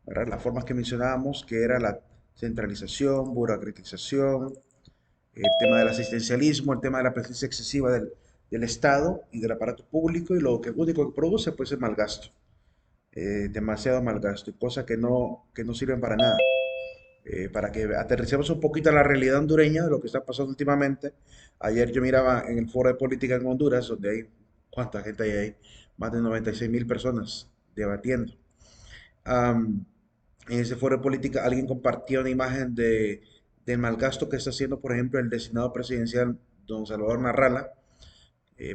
¿verdad? Las formas que mencionábamos, que era la centralización, burocratización, el tema del asistencialismo, el tema de la presencia excesiva del Estado y del aparato público, y lo que único que produce pues es malgasto, demasiado malgasto, y cosas que no sirven para nada. Para que aterricemos un poquito a la realidad hondureña de lo que está pasando últimamente. Ayer yo miraba en el foro de política en Honduras, donde hay, ¿cuánta gente hay ahí? Más de 96.000 personas debatiendo. Am, en ese foro de política alguien compartió una imagen del malgasto que está haciendo, por ejemplo, el designado presidencial don Salvador Narrala,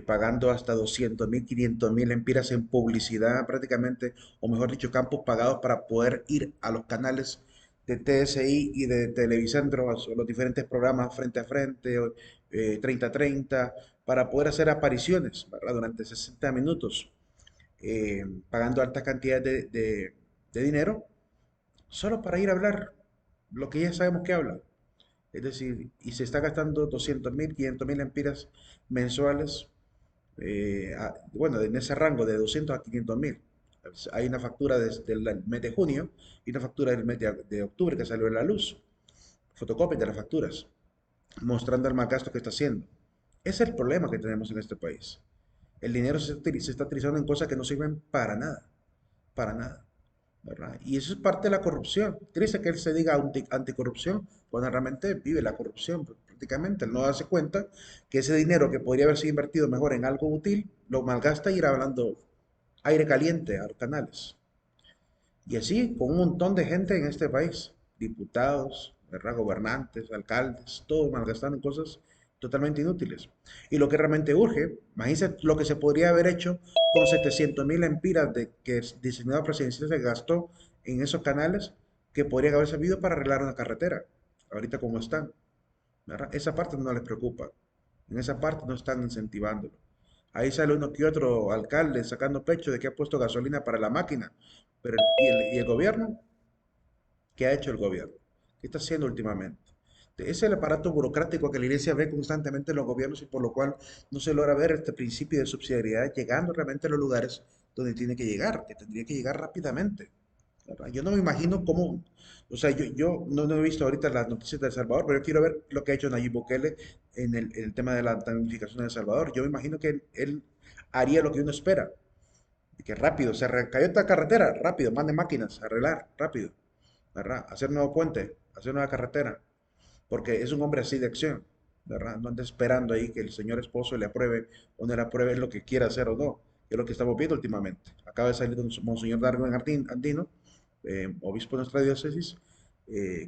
pagando hasta 200.000, 500.000 empiras en publicidad prácticamente, o mejor dicho, campos pagados para poder ir a los canales de TSI y de Televicentro, a los diferentes programas frente a frente, 30-30, para poder hacer apariciones, ¿verdad? Durante 60 minutos, pagando altas cantidades de dinero, solo para ir a hablar lo que ya sabemos que habla. Es decir, y se está gastando 200.000, 500.000 empiras mensuales, bueno, en ese rango de 200 a 500.000. Hay una factura desde el mes de junio y una factura del mes de octubre que salió en la luz, fotocopias de las facturas, mostrando el mal gasto que está haciendo. Ese es el problema que tenemos en este país. El dinero se está utilizando en cosas que no sirven para nada, ¿verdad? Y eso es parte de la corrupción. Triste que él se diga anticorrupción, cuando realmente vive la corrupción prácticamente. Él no darse cuenta que ese dinero que podría haber sido invertido mejor en algo útil, lo malgasta y ir hablando aire caliente a los canales. Y así con un montón de gente en este país, diputados, ¿verdad? Gobernantes, alcaldes, todos malgastando en cosas totalmente inútiles. Y lo que realmente urge, imagínense lo que se podría haber hecho con 700.000 empiras de que el diseñador presidencial se gastó en esos canales, que podrían haber servido para arreglar una carretera, ahorita como están, ¿verdad? Esa parte no les preocupa, en esa parte no están incentivándolo. Ahí sale uno que otro alcalde sacando pecho de que ha puesto gasolina para la máquina. Pero ¿y el gobierno? ¿Qué ha hecho el gobierno? ¿Qué está haciendo últimamente? Ese es el aparato burocrático que la iglesia ve constantemente en los gobiernos, y por lo cual no se logra ver este principio de subsidiariedad llegando realmente a los lugares donde tiene que llegar, que tendría que llegar rápidamente, ¿verdad? Yo no me imagino cómo, o sea, yo no he visto ahorita las noticias de El Salvador, pero yo quiero ver lo que ha hecho Nayib Bukele en el tema de la planificación de El Salvador. Yo me imagino que él haría lo que uno espera, y que rápido, se cayó esta carretera, rápido, mande máquinas a arreglar, rápido, ¿verdad? Hacer nuevo puente, hacer nueva carretera, porque es un hombre así de acción, ¿verdad? No anda esperando ahí que el señor esposo le apruebe o no le apruebe lo que quiera hacer o no, que es lo que estamos viendo últimamente. Acaba de salir Monseñor Darwin Andino, obispo de nuestra diócesis,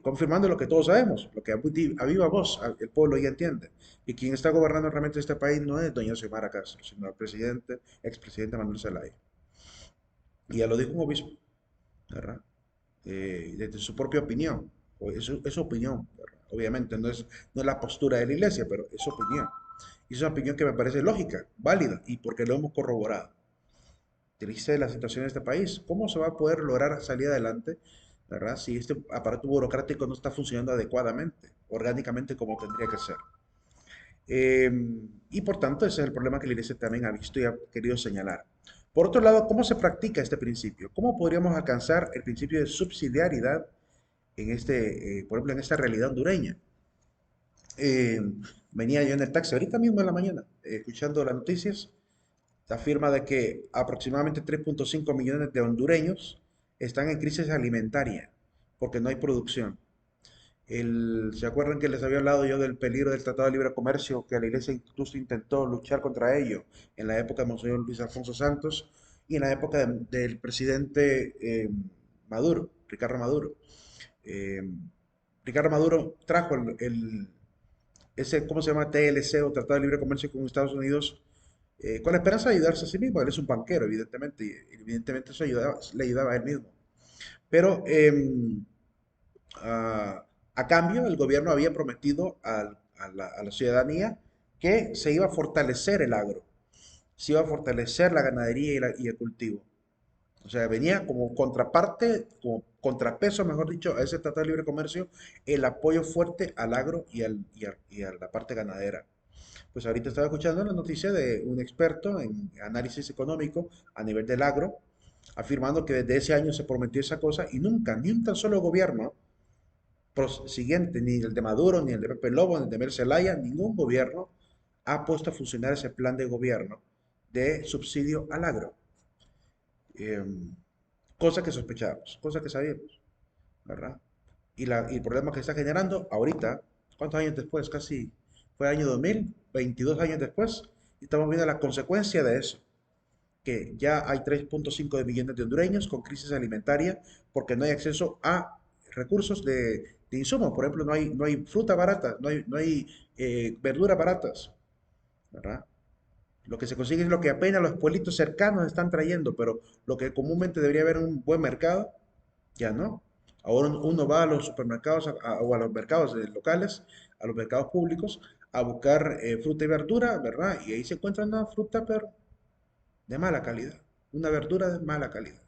confirmando lo que todos sabemos, lo que a viva voz el pueblo ya entiende. Y quien está gobernando realmente este país no es doña Xiomara Castro, sino el presidente, expresidente Manuel Zelaya. Y ya lo dijo un obispo, ¿verdad? Desde su propia opinión. Es su opinión, ¿verdad? Obviamente no es la postura de la iglesia, pero es su opinión. Y es una opinión que me parece lógica, válida, y porque lo hemos corroborado. Triste la situación de este país. ¿Cómo se va a poder lograr salir adelante, ¿verdad? Si este aparato burocrático no está funcionando adecuadamente, orgánicamente como tendría que ser. Eh, y por tanto, ese es el problema que la iglesia también ha visto y ha querido señalar. Por otro lado, ¿cómo se practica este principio? ¿Cómo podríamos alcanzar el principio de subsidiariedad por ejemplo, en esta realidad hondureña? Eh, Venía yo en el taxi ahorita mismo en la mañana, escuchando las noticias, afirma de que aproximadamente 3.5 millones de hondureños están en crisis alimentaria porque no hay producción. ¿Se acuerdan que les había hablado yo del peligro del Tratado de Libre Comercio, que la iglesia incluso intentó luchar contra ello en la época de Monseñor Luis Alfonso Santos y en la época del presidente Maduro, Ricardo Maduro? Eh, Ricardo Maduro trajo ese, ¿cómo se llama? TLC o Tratado de Libre Comercio con Estados Unidos, con la esperanza de ayudarse a sí mismo. Él es un banquero, evidentemente, y evidentemente eso le ayudaba a él mismo. Pero a, a cambio, el gobierno había prometido a la ciudadanía que se iba a fortalecer el agro, se iba a fortalecer la ganadería y el cultivo. O sea, venía como contraparte, como contrapeso, mejor dicho, a ese Tratado de Libre Comercio, el apoyo fuerte al agro y a la parte ganadera. Pues ahorita estaba escuchando la noticia de un experto en análisis económico a nivel del agro, afirmando que desde ese año se prometió esa cosa y nunca, ni un tan solo gobierno siguiente, ni el de Maduro, ni el de Pepe Lobo, ni el de Mel Zelaya, ningún gobierno ha puesto a funcionar ese plan de gobierno de subsidio al agro. Eh, Cosa que sospechábamos, cosa que sabíamos, ¿verdad? Y el problema que está generando ahorita, ¿cuántos años después? Casi fue el año 2000, 22 años después, y estamos viendo la consecuencia de eso, que ya hay 3.5 de millones de hondureños con crisis alimentaria porque no hay acceso a recursos de insumos. Por ejemplo, no hay fruta barata, no hay verduras baratas, ¿verdad? Lo que se consigue es lo que apenas los pueblitos cercanos están trayendo, pero lo que comúnmente debería haber en un buen mercado, ya no. Ahora uno va a los supermercados o a los mercados locales, a los mercados públicos, a buscar fruta y verdura, ¿verdad? Y ahí se encuentra una fruta, pero de mala calidad, una verdura de mala calidad.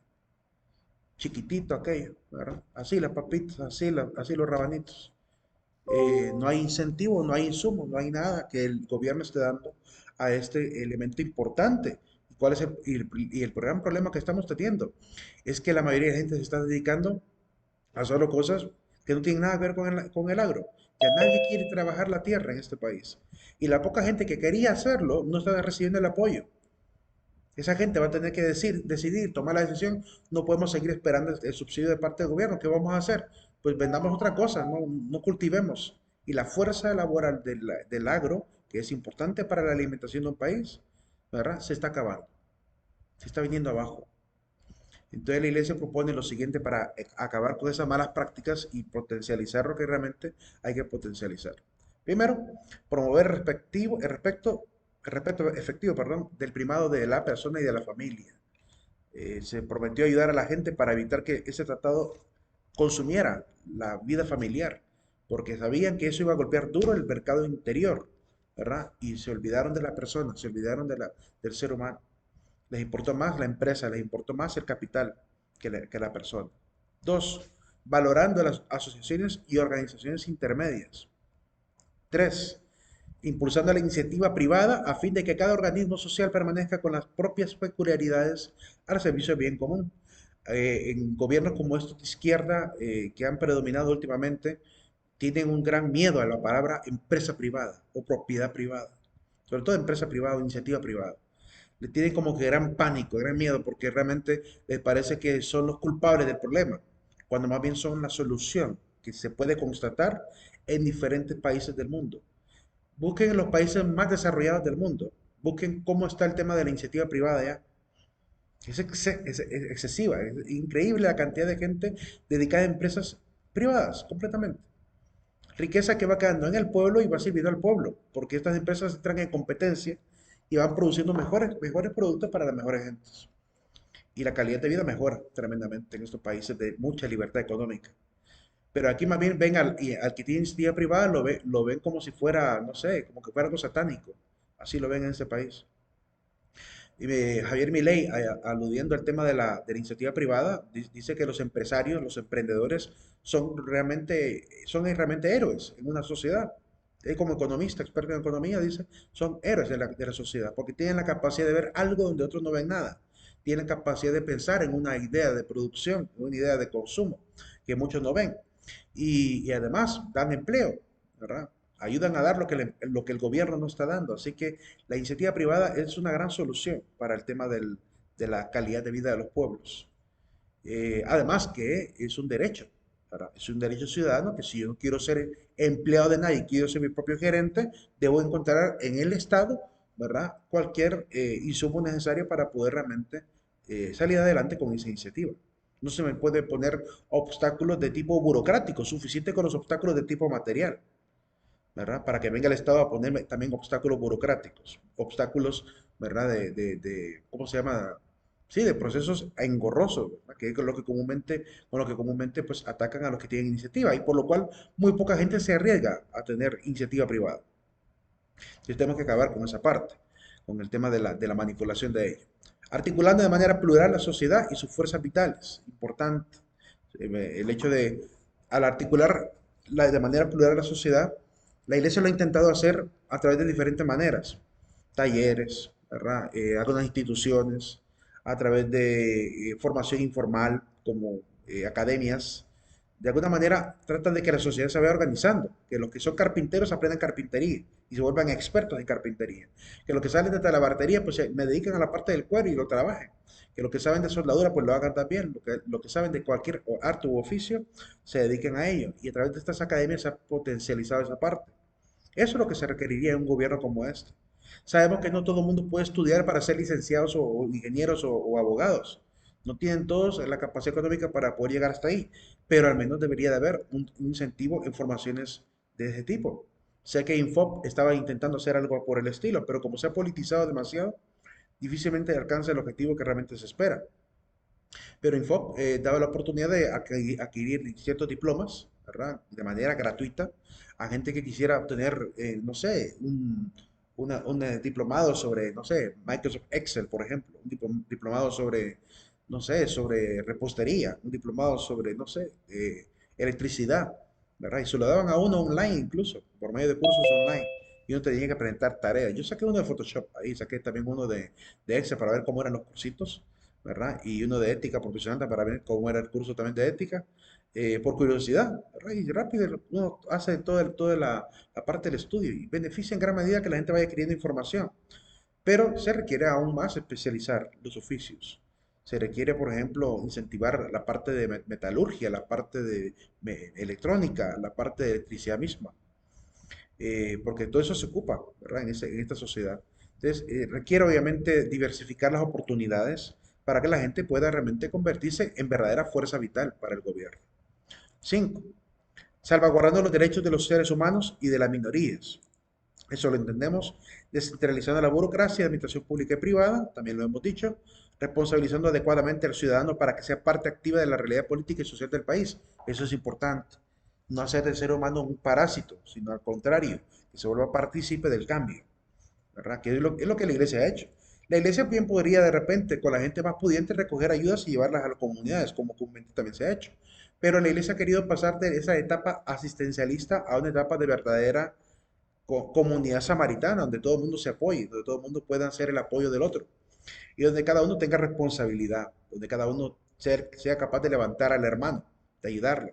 Chiquitito aquello, ¿verdad? Así las papitas, así los rabanitos. No hay incentivo, no hay insumo, no hay nada que el gobierno esté dando a este elemento importante. ¿Cuál es el gran problema que estamos teniendo? Es que la mayoría de gente se está dedicando a solo cosas que no tienen nada que ver con el agro. Ya nadie quiere trabajar la tierra en este país. Y la poca gente que quería hacerlo no está recibiendo el apoyo. Esa gente va a tener que decidir, tomar la decisión. No podemos seguir esperando el subsidio de parte del gobierno. ¿Qué vamos a hacer? Pues vendamos otra cosa, no cultivemos. Y la fuerza laboral del agro, que es importante para la alimentación de un país, ¿verdad? Se está acabando, se está viniendo abajo. Entonces la iglesia propone lo siguiente para acabar con esas malas prácticas y potencializar lo que realmente hay que potencializar. Primero, promover el respeto efectivo, perdón, del primado de la persona y de la familia. Se prometió ayudar a la gente para evitar que ese tratado consumiera la vida familiar, porque sabían que eso iba a golpear duro el mercado interior, ¿verdad? Y se olvidaron de la persona, se olvidaron del ser humano. Les importó más la empresa, les importó más el capital que la persona. Dos, valorando las asociaciones y organizaciones intermedias. Tres, impulsando la iniciativa privada a fin de que cada organismo social permanezca con las propias peculiaridades al servicio del bien común. En gobiernos como estos de izquierda que han predominado últimamente, tienen un gran miedo a la palabra empresa privada o propiedad privada, sobre todo empresa privada o iniciativa privada. Le tienen como que gran pánico, gran miedo, porque realmente les parece que son los culpables del problema, cuando más bien son la solución que se puede constatar en diferentes países del mundo. Busquen en los países más desarrollados del mundo, busquen cómo está el tema de la iniciativa privada ya. Es excesiva, es increíble la cantidad de gente dedicada a empresas privadas, completamente. Riqueza que va quedando en el pueblo y va sirviendo al pueblo, porque estas empresas entran en competencia y van produciendo mejores productos para las mejores gentes. Y la calidad de vida mejora tremendamente en estos países de mucha libertad económica. Pero aquí más bien ven al que tiene iniciativa privada, lo ven como si fuera, no sé, como que fuera algo satánico. Así lo ven en ese país. Y Javier Milei, aludiendo al tema de la iniciativa privada, dice que los empresarios, los emprendedores, son realmente héroes en una sociedad. Él como economista, experto en economía, dice, son héroes de la sociedad, porque tienen la capacidad de ver algo donde otros no ven nada. Tienen capacidad de pensar en una idea de producción, una idea de consumo, que muchos no ven. Y además dan empleo, ¿verdad? Ayudan a dar lo que el gobierno no está dando. Así que la iniciativa privada es una gran solución para el tema de la calidad de vida de los pueblos. Además que es un derecho, ¿verdad? Es un derecho ciudadano que si yo no quiero ser empleado de nadie, quiero ser mi propio gerente, debo encontrar en el Estado, ¿verdad? Cualquier insumo necesario para poder realmente salir adelante con esa iniciativa. No se me puede poner obstáculos de tipo burocrático, suficiente con los obstáculos de tipo material, ¿verdad? Para que venga el Estado a ponerme también obstáculos burocráticos, obstáculos, ¿verdad? ¿Cómo se llama? Sí, de procesos engorrosos, ¿verdad? Que es con lo que comúnmente pues atacan a los que tienen iniciativa y por lo cual muy poca gente se arriesga a tener iniciativa privada. Entonces tenemos que acabar con esa parte, con el tema de la manipulación de ella. Articulando de manera plural la sociedad y sus fuerzas vitales, importante. El hecho al articular de manera plural la sociedad, la iglesia lo ha intentado hacer a través de diferentes maneras, talleres, ¿verdad? Algunas instituciones, a través de formación informal como academias. De alguna manera tratan de que la sociedad se vaya organizando, que los que son carpinteros aprendan carpintería y se vuelvan expertos en carpintería, que los que salen de talabartería pues se me dediquen a la parte del cuero y lo trabajen, que los que saben de soldadura pues lo hagan también, lo que saben de cualquier arte u oficio se dediquen a ello y a través de estas academias se ha potencializado esa parte. Eso es lo que se requeriría en un gobierno como este. Sabemos que no todo el mundo puede estudiar para ser licenciados o ingenieros o abogados. No tienen todos la capacidad económica para poder llegar hasta ahí, pero al menos debería de haber un incentivo en formaciones de ese tipo. Sé que Infop estaba intentando hacer algo por el estilo, pero como se ha politizado demasiado, difícilmente alcanza el objetivo que realmente se espera. Pero Infop daba la oportunidad de adquirir ciertos diplomas, ¿verdad? De manera gratuita a gente que quisiera obtener, no sé, un diplomado sobre, no sé, Microsoft Excel, por ejemplo, diplomado sobre, no sé, sobre repostería, un diplomado sobre, no sé, electricidad, ¿verdad? Y se lo daban a uno online incluso, por medio de cursos online. Y uno tenía que presentar tareas. Yo saqué uno de Photoshop ahí, saqué también uno de Excel para ver cómo eran los cursitos, ¿verdad? Y uno de ética profesional para ver cómo era el curso también de ética, por curiosidad, ¿verdad? Y rápido uno hace toda la parte del estudio y beneficia en gran medida que la gente vaya adquiriendo información. Pero se requiere aún más especializar los oficios. Se requiere, por ejemplo, incentivar la parte de metalurgia, la parte de electrónica, la parte de electricidad misma, porque todo eso se ocupa, ¿verdad? En esta sociedad. Entonces, requiere obviamente diversificar las oportunidades para que la gente pueda realmente convertirse en verdadera fuerza vital para el gobierno. 5. Salvaguardando los derechos de los seres humanos y de las minorías. Eso lo entendemos descentralizando la burocracia de administración pública y privada, también lo hemos dicho, responsabilizando adecuadamente al ciudadano para que sea parte activa de la realidad política y social del país. Eso es importante. No hacer del ser humano un parásito, sino al contrario, que se vuelva partícipe del cambio, ¿verdad? Que es lo que la iglesia ha hecho. La iglesia bien podría de repente, con la gente más pudiente, recoger ayudas y llevarlas a las comunidades, como comúnmente también se ha hecho. Pero la iglesia ha querido pasar de esa etapa asistencialista a una etapa de verdadera comunidad samaritana, donde todo el mundo se apoye, donde todo el mundo pueda hacer el apoyo del otro y donde cada uno tenga responsabilidad, donde cada uno sea capaz de levantar al hermano, de ayudarlo.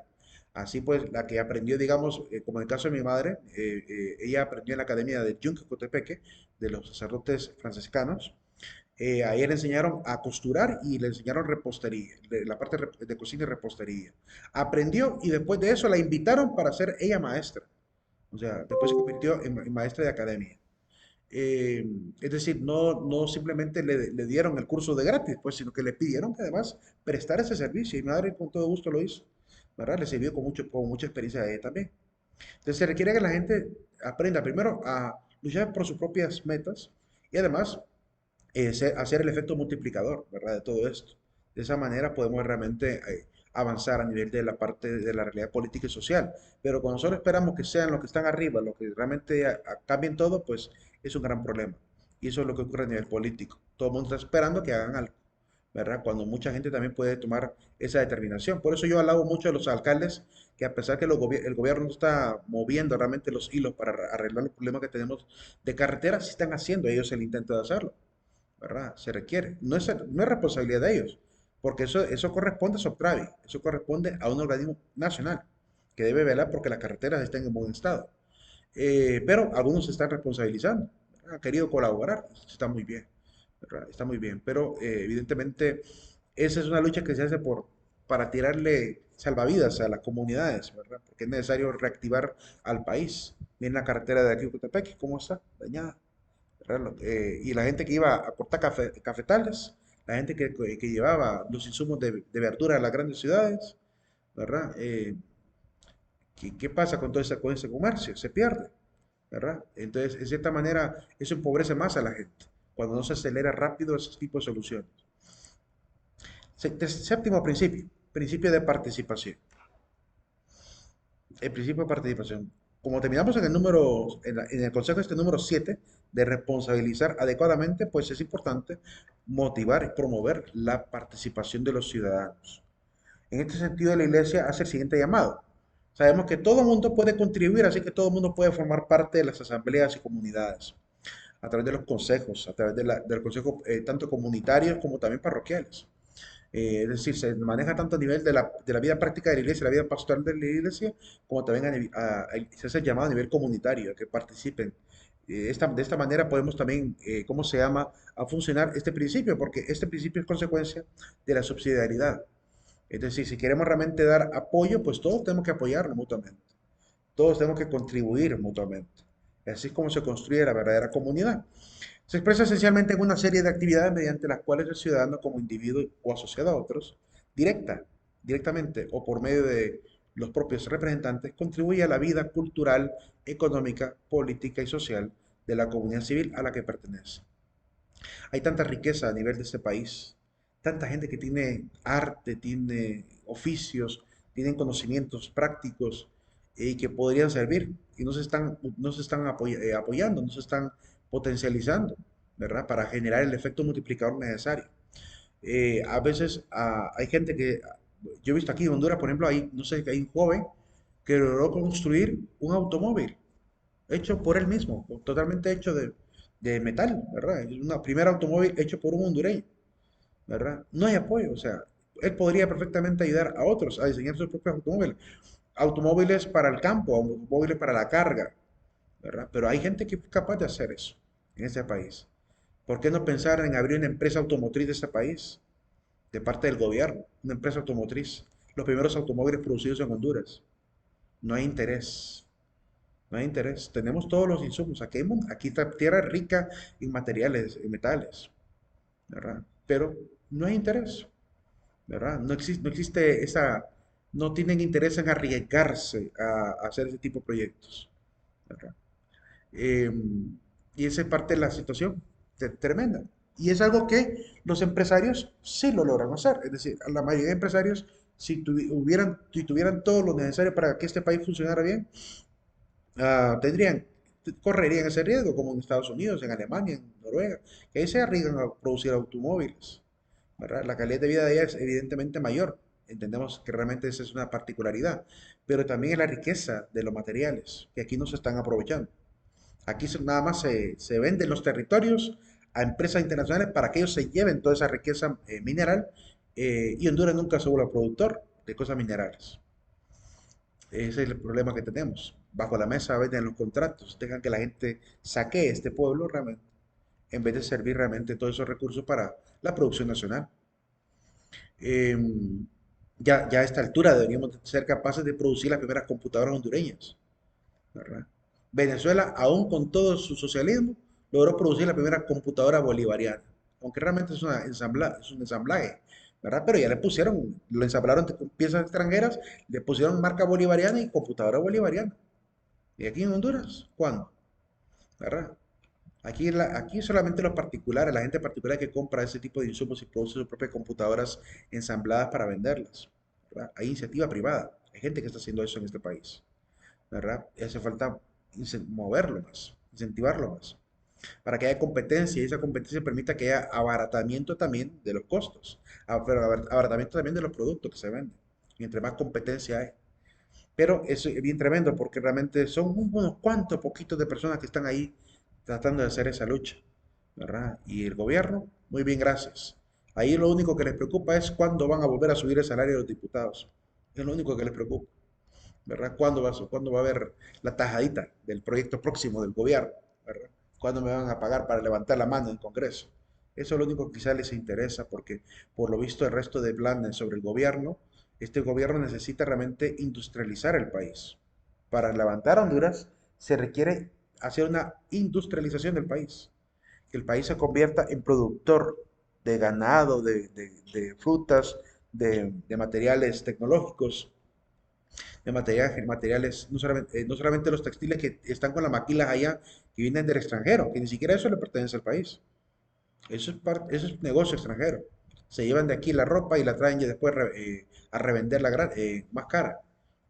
Así pues, la que aprendió, digamos, como en el caso de mi madre, ella aprendió en la academia de Yunque Cotepeque, de los sacerdotes franciscanos. A ella le enseñaron a costurar y le enseñaron repostería, la parte de cocina y repostería. Aprendió y después de eso la invitaron para ser ella maestra. O sea, después se convirtió en maestra de academia. Eh, es decir, no simplemente le dieron el curso de gratis, pues, sino que le pidieron que además prestara ese servicio y mi madre con todo gusto lo hizo, ¿verdad? Le sirvió con mucha experiencia a ella también. Entonces se requiere que la gente aprenda primero a luchar por sus propias metas y además hacer el efecto multiplicador, ¿verdad? De todo esto. De esa manera podemos realmente avanzar a nivel de la parte de la realidad política y social. Pero cuando nosotros esperamos que sean los que están arriba, los que realmente cambien todo, pues es un gran problema. Y eso es lo que ocurre a nivel político. Todo el mundo está esperando que hagan algo, ¿verdad? Cuando mucha gente también puede tomar esa determinación. Por eso yo alabo mucho a los alcaldes que a pesar que el gobierno no está moviendo realmente los hilos para arreglar los problemas que tenemos de carretera, sí están haciendo ellos el intento de hacerlo, ¿verdad? Se requiere. No es responsabilidad de ellos, porque eso corresponde a Soctravi, eso corresponde a un organismo nacional que debe velar porque las carreteras estén en buen estado. Pero algunos se están responsabilizando, ¿verdad? Han querido colaborar, está muy bien, ¿verdad? Está muy bien, pero evidentemente esa es una lucha que se hace para tirarle salvavidas a las comunidades, ¿verdad? Porque es necesario reactivar al país. Miren la carretera de aquí de Cotepec, ¿cómo está? Dañada, ¿verdad? Y la gente que iba a cortar cafetales, la gente que llevaba los insumos de verdura a las grandes ciudades, ¿verdad? ¿Qué pasa con ese comercio? Se pierde, ¿verdad? Entonces, en cierta manera, eso empobrece más a la gente, cuando no se acelera rápido ese tipo de soluciones. Séptimo principio, principio de participación. El principio de participación. Como terminamos en el en el consejo este número 7 de responsabilizar adecuadamente, pues es importante motivar y promover la participación de los ciudadanos. En este sentido, la iglesia hace el siguiente llamado. Sabemos que todo el mundo puede contribuir, así que todo el mundo puede formar parte de las asambleas y comunidades. a través de los consejos, a través del consejo tanto comunitarios como también parroquiales. Es decir, se maneja tanto a nivel de la vida práctica de la iglesia, la vida pastoral de la iglesia, como también se hace llamado a nivel comunitario, a que participen. De esta manera podemos también, ¿cómo se llama?, a funcionar este principio, porque este principio es consecuencia de la subsidiariedad. Es decir, si queremos realmente dar apoyo, pues todos tenemos que apoyarnos mutuamente. Todos tenemos que contribuir mutuamente. Así es como se construye la verdadera comunidad. Se expresa esencialmente en una serie de actividades mediante las cuales el ciudadano como individuo o asociado a otros, directamente o por medio de los propios representantes, contribuye a la vida cultural, económica, política y social de la comunidad civil a la que pertenece. Hay tanta riqueza a nivel de este país, tanta gente que tiene arte, tiene oficios, tienen conocimientos prácticos y que podrían servir y no se están apoyando, no se están potencializando, ¿verdad? Para generar el efecto multiplicador necesario. A veces hay gente que, yo he visto aquí en Honduras, por ejemplo, hay, no sé, que hay un joven que logró construir un automóvil hecho por él mismo, totalmente hecho de metal, ¿verdad? Es un primer automóvil hecho por un hondureño, ¿verdad? No hay apoyo, o sea, él podría perfectamente ayudar a otros a diseñar sus propios automóviles, automóviles para el campo, automóviles para la carga, ¿verdad? Pero hay gente que es capaz de hacer eso en este país. ¿Por qué no pensar en abrir una empresa automotriz de este país, de parte del gobierno, una empresa automotriz? Los primeros automóviles producidos en Honduras. No hay interés. No hay interés. Tenemos todos los insumos. Aquí está tierra rica en materiales, en metales, ¿verdad? Pero no hay interés, ¿verdad? No existe esa, no tienen interés en arriesgarse a hacer ese tipo de proyectos, ¿verdad? Eh, y esa es parte de la situación tremenda. Y es algo que los empresarios sí lo logran hacer. Es decir, a la mayoría de empresarios, si tuvieran todo lo necesario para que este país funcionara bien, correrían ese riesgo, como en Estados Unidos, en Alemania, en Noruega, que ahí se arriesgan a producir automóviles, ¿verdad? La calidad de vida de allá es evidentemente mayor. Entendemos que realmente esa es una particularidad, pero también es la riqueza de los materiales que aquí no se están aprovechando. Aquí nada más se venden los territorios a empresas internacionales para que ellos se lleven toda esa riqueza mineral, y Honduras nunca se vuelve productor de cosas minerales. Ese es el problema que tenemos. Bajo la mesa venden los contratos, dejan que la gente saquee este pueblo realmente, en vez de servir realmente todos esos recursos para la producción nacional. Eh, ya a esta altura deberíamos ser capaces de producir las primeras computadoras hondureñas, ¿verdad? Venezuela, aún con todo su socialismo, logró producir la primera computadora bolivariana, aunque realmente es un ensamblaje, ¿verdad? Pero ya le pusieron, lo ensamblaron con piezas extranjeras, le pusieron marca bolivariana y computadora bolivariana. ¿Y aquí en Honduras? ¿Cuándo? ¿Verdad? Aquí solamente los particulares, la gente particular que compra ese tipo de insumos y produce sus propias computadoras ensambladas para venderlas, ¿verdad? Hay iniciativa privada, hay gente que está haciendo eso en este país, ¿verdad? Y hace falta moverlo más, incentivarlo más, para que haya competencia y esa competencia permita que haya abaratamiento también de los costos, pero abaratamiento también de los productos que se venden. Y entre más competencia hay. Pero eso es bien tremendo porque realmente son unos cuantos poquitos de personas que están ahí tratando de hacer esa lucha, ¿verdad? Y el gobierno, muy bien, gracias. Ahí lo único que les preocupa es cuándo van a volver a subir el salario de los diputados. Es lo único que les preocupa, ¿verdad? ¿Cuándo va a haber la tajadita del proyecto próximo del gobierno, ¿verdad? ¿Cuándo me van a pagar para levantar la mano en el Congreso? Eso es lo único que quizá les interesa porque por lo visto el resto de planes sobre el gobierno, este gobierno necesita realmente industrializar el país. Para levantar Honduras se requiere hacer una industrialización del país, que el país se convierta en productor de ganado, de frutas, de materiales tecnológicos, de materiales, no solamente los textiles que están con las maquilas allá, que vienen del extranjero, que ni siquiera eso le pertenece al país. Eso es negocio extranjero. Se llevan de aquí la ropa y la traen y después a revenderla más cara,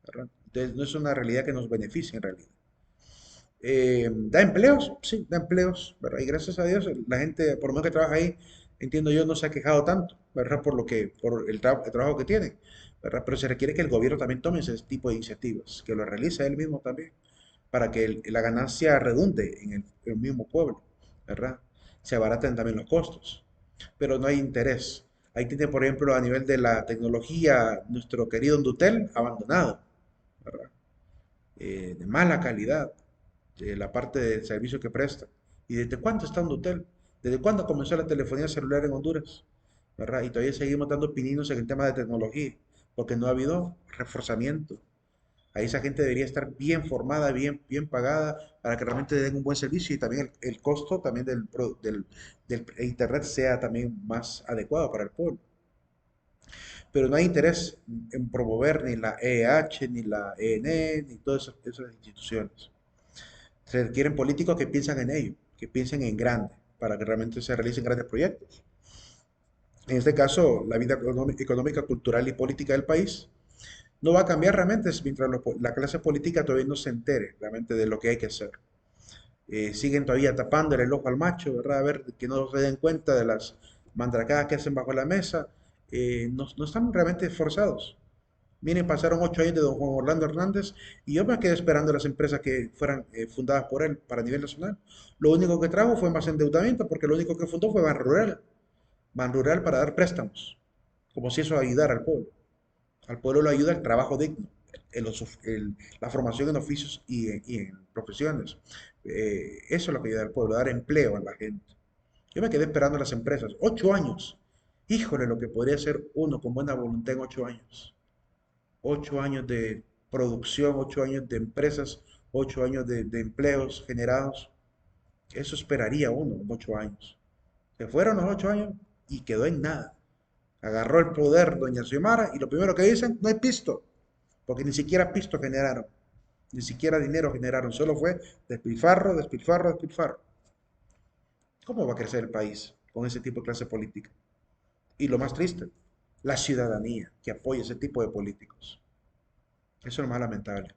¿verdad? Entonces no es una realidad que nos beneficie en realidad. ¿Da empleos? Sí, da empleos, ¿verdad? Y gracias a Dios la gente, por lo menos que trabaja ahí, entiendo yo, no se ha quejado tanto, ¿verdad? Por el trabajo que tienen, ¿verdad? Pero se requiere que el gobierno también tome ese tipo de iniciativas, que lo realice él mismo también, para que la ganancia redunde en el mismo pueblo, ¿verdad? Se abaratan también los costos, pero no hay interés. Ahí tiene, por ejemplo, a nivel de la tecnología, nuestro querido Dutel abandonado, ¿verdad? De mala calidad, de la parte del servicio que presta. ¿Y desde cuándo está Dutel? ¿Desde cuándo comenzó la telefonía celular en Honduras? ¿Verdad? Y todavía seguimos dando pininos en el tema de tecnología, porque no ha habido reforzamiento. Ahí esa gente debería estar bien formada, bien pagada, para que realmente den un buen servicio y también el costo también del Internet sea también más adecuado para el pueblo. Pero no hay interés en promover ni la EH, ni la ENE, ni todas esas instituciones. Se requieren políticos que piensan en ello, que piensen en grande, para que realmente se realicen grandes proyectos. En este caso, la vida económica, cultural y política del país no va a cambiar realmente mientras la clase política todavía no se entere realmente de lo que hay que hacer. Siguen todavía tapándole el ojo al macho, ¿verdad? A ver que no se den cuenta de las mandracadas que hacen bajo la mesa. No están realmente esforzados. Miren, pasaron 8 años de don Juan Orlando Hernández y yo me quedé esperando las empresas que fueran fundadas por él para nivel nacional. Lo único que trajo fue más endeudamiento porque lo único que fundó fue Ban Rural. Ban Rural para dar préstamos, como si eso ayudara al pueblo. Al pueblo lo ayuda el trabajo digno, la formación en oficios y en profesiones. Eso es lo que ayuda al pueblo, dar empleo a la gente. Yo me quedé esperando las empresas. 8 años. Híjole, lo que podría hacer uno con buena voluntad en 8 años. 8 años de producción, 8 años de empresas, 8 años de empleos generados. Eso esperaría uno en 8 años. Se fueron los 8 años y quedó en nada. Agarró el poder doña Xiomara y lo primero que dicen, no hay pisto, porque ni siquiera pisto generaron, ni siquiera dinero generaron, solo fue despilfarro, despilfarro, despilfarro. ¿Cómo va a crecer el país con ese tipo de clase política? Y lo más triste, la ciudadanía que apoya ese tipo de políticos. Eso es lo más lamentable.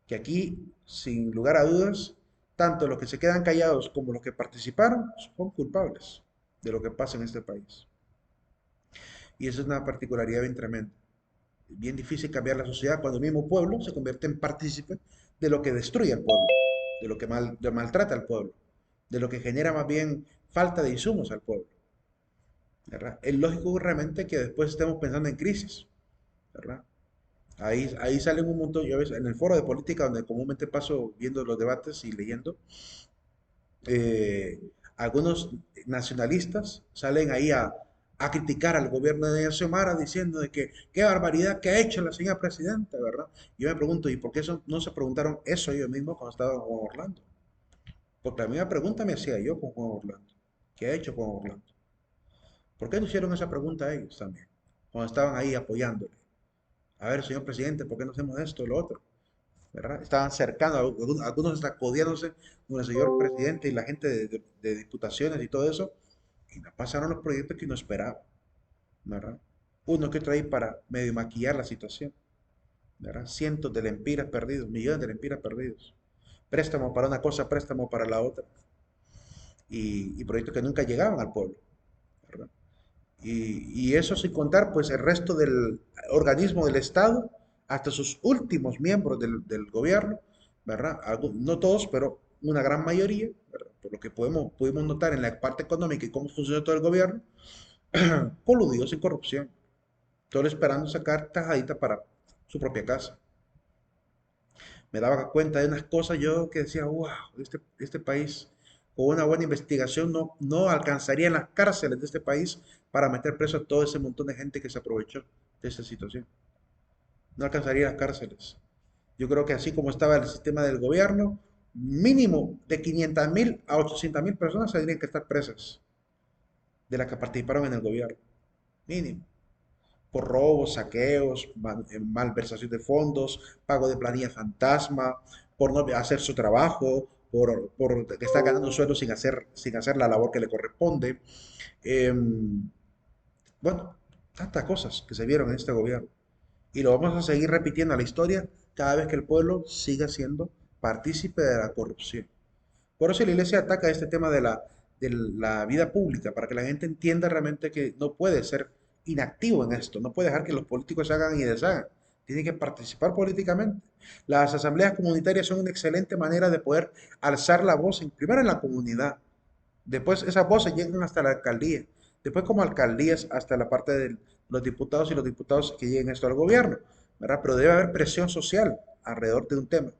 Que aquí, sin lugar a dudas, tanto los que se quedan callados como los que participaron son culpables de lo que pasa en este país. Y eso es una particularidad bien tremenda. Es bien difícil cambiar la sociedad cuando el mismo pueblo se convierte en partícipe de lo que destruye al pueblo, de lo que maltrata al pueblo, de lo que genera más bien falta de insumos al pueblo. ¿Verdad? Es lógico realmente que después estemos pensando en crisis, ¿verdad? Ahí salen un montón, yo a veces en el foro de política donde comúnmente paso viendo los debates y leyendo, eh, algunos nacionalistas salen ahí a criticar al gobierno de Xiomara diciendo de que qué barbaridad que ha hecho la señora presidenta, ¿verdad? Yo me pregunto, ¿y por qué no se preguntaron eso ellos mismos cuando estaban con Juan Orlando? Porque la misma pregunta me hacía yo con Juan Orlando. ¿Qué ha hecho Juan Orlando? ¿Por qué no hicieron esa pregunta a ellos también? Cuando estaban ahí apoyándole. A ver, señor presidente, ¿por qué no hacemos esto o lo otro? ¿Verdad? Estaban cercanos, algunos hasta codiándose con el señor presidente y la gente de diputaciones y todo eso, y no pasaron los proyectos que uno esperaba, ¿verdad? Uno que otro ahí para medio maquillar la situación, ¿verdad? Cientos de lempiras perdidos, millones de lempiras perdidos. Préstamo para una cosa, préstamo para la otra, y proyectos que nunca llegaban al pueblo, ¿verdad? Y eso sin contar, pues, el resto del organismo del Estado, hasta sus últimos miembros del gobierno, ¿verdad? No todos, pero una gran mayoría, ¿verdad? Por lo que pudimos notar en la parte económica y cómo funciona todo el gobierno, coludidos en corrupción, solo esperando sacar tajadita para su propia casa. Me daba cuenta de unas cosas yo que decía, wow, este país con una buena investigación no alcanzaría en las cárceles de este país para meter preso a todo ese montón de gente que se aprovechó de esa situación. No alcanzaría las cárceles. Yo creo que así como estaba el sistema del gobierno, mínimo de 500.000 a 800.000 personas tendrían que estar presas de las que participaron en el gobierno. Mínimo. Por robos, saqueos, malversación de fondos, pago de planilla fantasma, por no hacer su trabajo, por que está ganando sueldo sin hacer la labor que le corresponde. Bueno, tantas cosas que se vieron en este gobierno. Y lo vamos a seguir repitiendo a la historia cada vez que el pueblo siga siendo partícipe de la corrupción. Por eso la iglesia ataca este tema de la vida pública, para que la gente entienda realmente que no puede ser inactivo en esto, no puede dejar que los políticos se hagan y deshagan, tiene que participar políticamente. Las asambleas comunitarias son una excelente manera de poder alzar la voz, primero en la comunidad, Después esas voces llegan hasta la alcaldía. Después como alcaldías hasta la parte de los diputados y los diputados que lleguen esto al gobierno, ¿verdad? Pero debe haber presión social alrededor de un tema.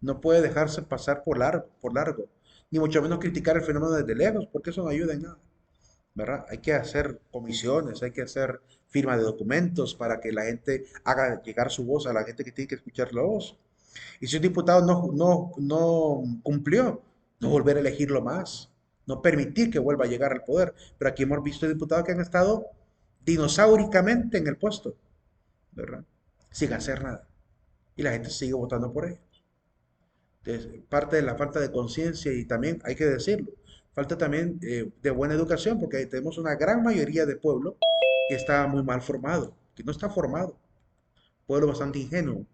No puede dejarse pasar por largo, ni mucho menos criticar el fenómeno desde lejos, porque eso no ayuda en nada, ¿verdad? Hay que hacer comisiones, hay que hacer firma de documentos para que la gente haga llegar su voz a la gente que tiene que escuchar la voz. Y si un diputado no cumplió, no volver a elegirlo más, no permitir que vuelva a llegar al poder. Pero aquí hemos visto diputados que han estado dinosauricamente en el puesto, ¿verdad? Sin hacer nada. Y la gente sigue votando por ellos. Entonces, parte de la falta de conciencia y también, hay que decirlo, falta también de buena educación, porque tenemos una gran mayoría de pueblo que está muy mal formado, que no está formado, pueblo bastante ingenuo,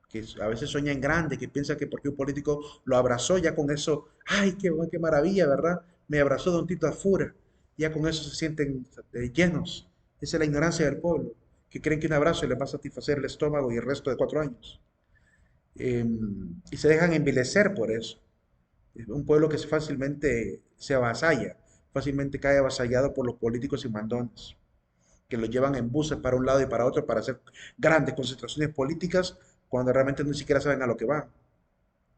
que a veces sueña en grande, que piensa que porque un político lo abrazó, ya con eso, ay, qué maravilla, ¿verdad? Me abrazó Don Tito Afura, ya con eso se sienten llenos. Esa es la ignorancia del pueblo, que creen que un abrazo les va a satisfacer el estómago y el resto de 4 años. Y se dejan envilecer por eso. Es un pueblo que fácilmente se avasalla, fácilmente cae avasallado por los políticos y mandones, que los llevan en buses para un lado y para otro para hacer grandes concentraciones políticas cuando realmente ni siquiera saben a lo que van.